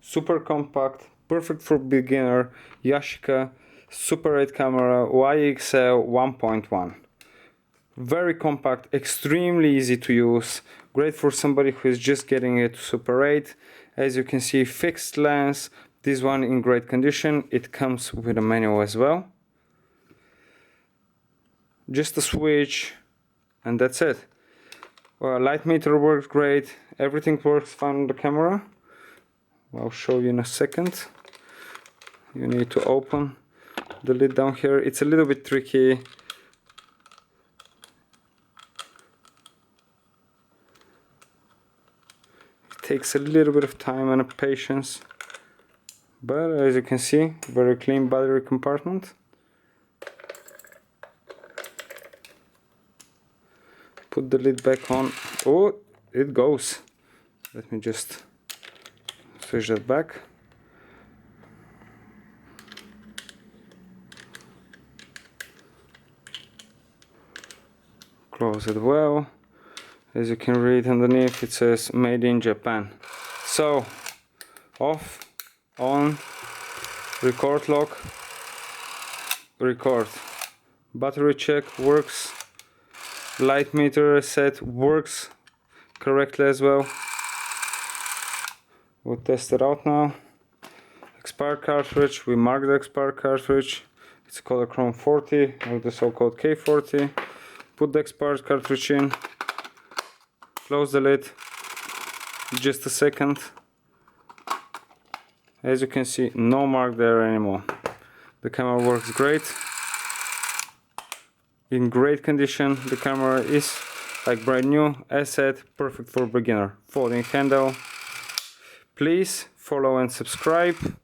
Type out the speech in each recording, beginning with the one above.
super compact, perfect for beginner, Yashica Super 8 camera YXL-1.1. Very compact, extremely easy to use, great for somebody who is just getting it to Super 8. As you can see, fixed lens, this one in great condition. It comes with a manual as well. Just a switch and that's it. Well, light meter works great, everything works fine on the camera. I'll show you in a second. You need to open the lid down here. It's a little bit tricky. It takes a little bit of time and patience, but as you can see, very clean battery compartment. Put the lid back on. Oh, it goes. Let me just switch that back. Close it well. As you can read underneath, it says made in Japan. So, off, on, record lock, record. Battery check works. Light meter set works correctly as well. We'll test it out now. Expired cartridge, we mark the expired cartridge. It's called a Chrome 40 or the so-called K40. Put the expired cartridge in. Close the lid. Just a second. As you can see, no mark there anymore. The camera works great. In great condition. The camera is like brand new. As said, perfect for beginner. Folding handle. Please follow and subscribe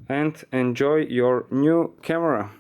and enjoy your new camera.